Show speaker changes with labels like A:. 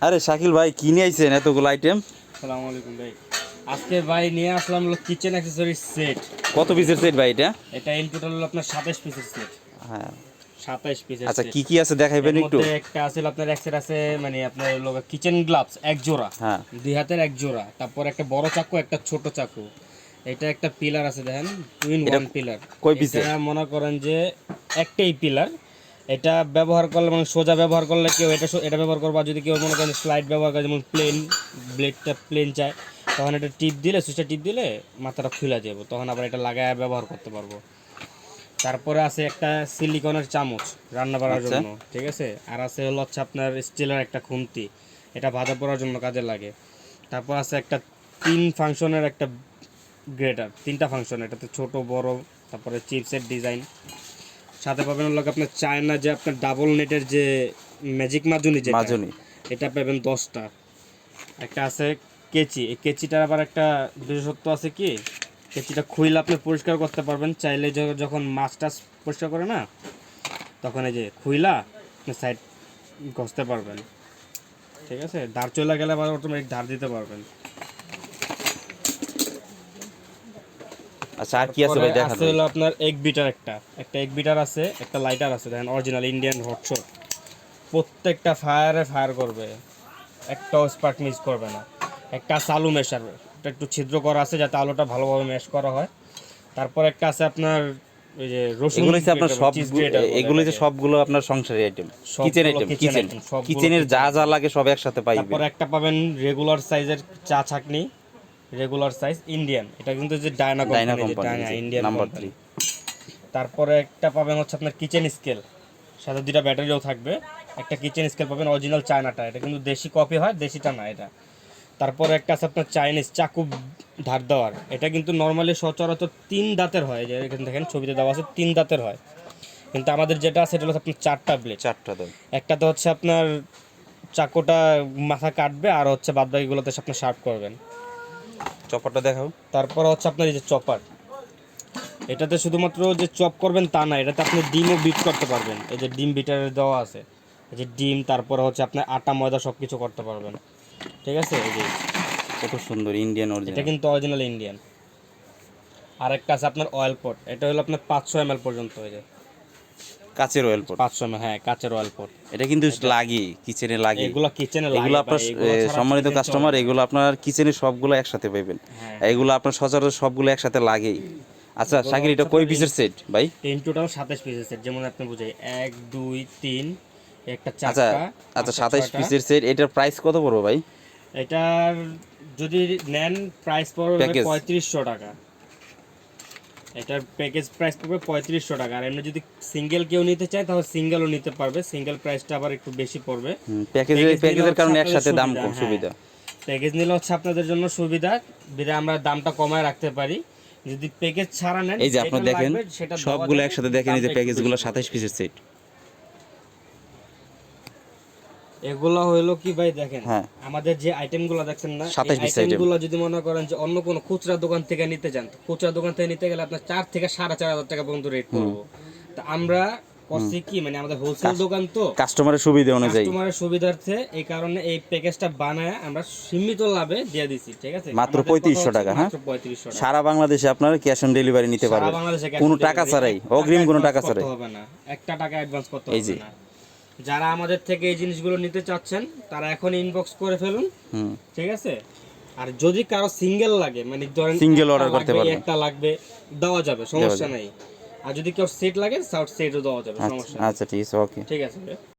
A: আরে শাকিল ভাই কি নিয়ে আইছেন এতগুলো আইটেম?
B: আসসালামু আলাইকুম ভাই। আজকে ভাই নিয়ে আসলাম হলো কিচেন অ্যাক্সেসরিজ সেট।
A: কত পিসের সেট ভাই এটা?
B: এটা ইন টোটাল হলো আপনার 27 পিসের সেট।
A: হ্যাঁ।
B: 27 পিসের
A: আচ্ছা
B: সেট।
A: কি কি আছে দেখাইবেন
B: এর
A: একটু?
B: মধ্যে একটা আছে আপনার এক সেট আছে মানে আপনার হলো কিচেন গ্লাভস এক জোড়া।
A: হ্যাঁ।
B: দুই হাতের এক জোড়া। তারপর একটা বড় চাকু একটা ছোট চাকু। এটা একটা পিলার আছে দেখেন, টু ইন ওয়ান পিলার।
A: কয় পিসের?
B: এটা মনে করেন যে একটাই পিলার। এটা ব্যবহার করলে মানে সোজা ব্যবহার করলে কেউ এটা ব্যবহার করবা, যদি কেউ মনে করেন স্লাইড ব্যবহার করে যেমন প্লেন ব্লেডটা প্লেন চায় তখন এটা টিপ দিলে সুইচটা টিপ দিলে মাথাটা খুলে যাবে, তখন আবার এটা লাগায় ব্যবহার করতে পারবো। তারপরে আছে একটা সিলিকনের চামচ রান্না করার জন্য, ঠিক আছে। আর আছে হলো হচ্ছে আপনার স্টিলের একটা খুন্তি, এটা ভাজা পোড়ার জন্য কাজে লাগে। তারপর আছে একটা 3 ফাংশনের একটা গ্রেটার, 3টা ফাংশন, এটাতে ছোট বড়। তারপরে চিপসের ডিজাইন সাথে পাবেন হলো আপনার চায়না যে আপনার ডাবল নেটের যে ম্যাজিক মাজুনি, যে
A: মাজুনি
B: এটা পাবেন 10টা। একটা আছে কেচি, এই কেচিটার আবার একটা বিশেষত্ব আছে কি, কেচিটা খুইলে আপনি পরিষ্কার করতে পারবেন চাইলে। যখন মাছ টাছ পরিষ্কার করে না তখন এই যে খুইলা আপনি সাইড ঘষতে পারবেন, ঠিক আছে। ধার চলে গেলে আবার অটোমেটিক ধার দিতে পারবেন।
A: আচ্ছা আর কি আছে ভাই দেখান?
B: আছে হলো আপনার এক বিটার, একটা এক বিটার আছে, একটা লাইটার আছে দেখেন, অরিজিনাল ইন্ডিয়ান হটশট। প্রত্যেকটা ফায়ার করবে, একটাও স্পার্ক মিস করবে না। একটা আছে আলু মেশার, এটা একটু ছিদ্র করা আছে যাতে আলুটা ভালোভাবে ম্যাশ করা হয়। তারপর একটা আছে আপনার ওই যে রসুন,
A: এগুলো হচ্ছে আপনার সব, এগুলো হচ্ছে সবগুলো আপনার সংসারের আইটেম, কিচেন আইটেম, কিচেনের যা যা লাগে সব একসাথে পাইবেন।
B: তারপর একটা পাবেন রেগুলার সাইজের চা ছাঁকনি, রেগুলার সাইজ ইন্ডিয়ান, এটা কিন্তু যে Diana company, Indian
A: number
B: number
A: 3।
B: 3। তারপরে একটা পাবেন হচ্ছে আপনার কিচেন স্কেল, সাথে 2টা ব্যাটারিও থাকবে। একটা কিচেন স্কেল পাবেন অরিজিনাল চায়নাটা, এটা কিন্তু দেশি কপি হয়, দেশিটা না এটা। তারপরে একটা আছে আপনার চাইনিজ চাকু ধার দেওয়ার, এটা কিন্তু নর্মালি সচরাচর 3 দাঁতের হয়, যে এখানে দেখেন ছবিতে দেওয়া আছে 3 দাঁতের হয়, কিন্তু আমাদের যেটা আছে এটা হচ্ছে আপনার 4টা ব্লেড।
A: 4টা দাও।
B: একটাতে হচ্ছে আপনার চাকুটা মাথা কাটবে, আর হচ্ছে বাদবাকিগুলোতে আপনি শার্প করবেন।
A: চপারটা দেখাও।
B: তারপর হচ্ছে আপনার এই যে চপার, এটাতে শুধুমাত্র যে চপ করবেন তা না, এটাতে আপনি ডিমও বিট করতে পারবেন। এই যে ডিম বিটার দেওয়া আছে, এই যে ডিম, তারপরে হচ্ছে আপনার আটা ময়দা সব কিছু করতে পারবেন, ঠিক আছে। এই যে
A: কত সুন্দর ইন্ডিয়ান
B: এটা
A: অরিজিনাল।
B: কিন্তু অরিজিনাল ইন্ডিয়ান। আর একটা আছে আপনার অয়েল পট, এটা হলো আপনার 500 ml পর্যন্ত হয়ে যায়।
A: কাচের অয়েল পট?
B: 500 ml, হ্যাঁ, কাচের অয়েল পট।
A: এটা কিন্তু লাগে কিচেনে লাগে,
B: এগুলো কিচেনে লাগে
A: এগুলো আপনার
B: ভাই,
A: সম্মানিত কাস্টমার, এগুলো আপনার কিচেনে সবগুলো একসাথে পাবেন।
B: হ্যাঁ।
A: এগুলো আপনার সচরাচর সবগুলো একসাথে লাগেই। আচ্ছা শাকিল, এটা কয় পিসের সেট ভাই?
B: ইন টোটাল 27 পিসের সেট, যেমন আপনি বুঝাই 1 2 3 একটা
A: আচ্ছা
B: চাকা।
A: আচ্ছা 27 পিসের সেট, এটার প্রাইস কত পড়বে ভাই?
B: এটার যদি নেন প্রাইস পড়বে
A: প্যাকেজ
B: 3500 টাকা। এটার প্যাকেজ প্রাইস পড়বে 3500 টাকা। আর এমনি যদি সিঙ্গেল কেউ নিতে চায় তাহলে সিঙ্গেলও নিতে পারবে, সিঙ্গেল প্রাইসটা আবার একটু বেশি পড়বে।
A: প্যাকেজের কারণে একসাথে দাম কম, সুবিধা।
B: প্যাকেজ নিলে হচ্ছে আপনাদের জন্য সুবিধা, বিধায় আমরা দামটা কমায় রাখতে পারি। যদি প্যাকেজ ছাড়া নেন,
A: এই যে আপনি দেখেন সবগুলো একসাথে দেখেন, এই যে প্যাকেজগুলো 27 পিসের সেট।
B: এগুলো হলো কি ভাই দেখেন,
A: হ্যাঁ,
B: আমাদের যে আইটেমগুলো দেখছেন না,
A: 27 পিস আইটেম।
B: আইটেমগুলো যদি মনে করেন যে অন্য কোনো খুচরা দোকান থেকে নিতে চান, খুচরা দোকান থেকে নিতে গেলে আপনার 4 থেকে 4500 টাকা পর্যন্ত রেট করবো। তো আমরা করছি কি, মানে আমাদের হোলসেল দোকান তো,
A: কাস্টমারের সুবিধা অনুযায়ী,
B: কাস্টমারের সুবিধার্থে এই কারণে এই প্যাকেজটা বানায় আমরা সীমিত লাভে দিয়ে দিছি, ঠিক আছে।
A: মাত্র 3500 টাকা। হ্যাঁ,
B: 3500 টাকা।
A: সারা বাংলাদেশে আপনার ক্যাশ অন ডেলিভারি নিতে পারবেন, কোনো টাকা ছাড়াই, অগ্রিম কোনো টাকা ছাড়াই
B: হবে না, 1 টাকা অ্যাডভান্স করতে হবে না। যারা আমাদের থেকে এই জিনিসগুলো নিতে চাচ্ছেন তারা এখন ইনবক্স করে ফেলুন, ঠিক আছে। আর যদি কারো সিঙ্গেল লাগে, মানে ধরেন
A: সিঙ্গেল অর্ডার করতে পারবেন,
B: একটা লাগবে দেওয়া যাবে, সমস্যা নাই। আর যদি কেউ সেট লাগে সেটও দেওয়া যাবে, সমস্যা নাই।
A: আচ্ছা ঠিক আছে, ওকে,
B: ঠিক আছে।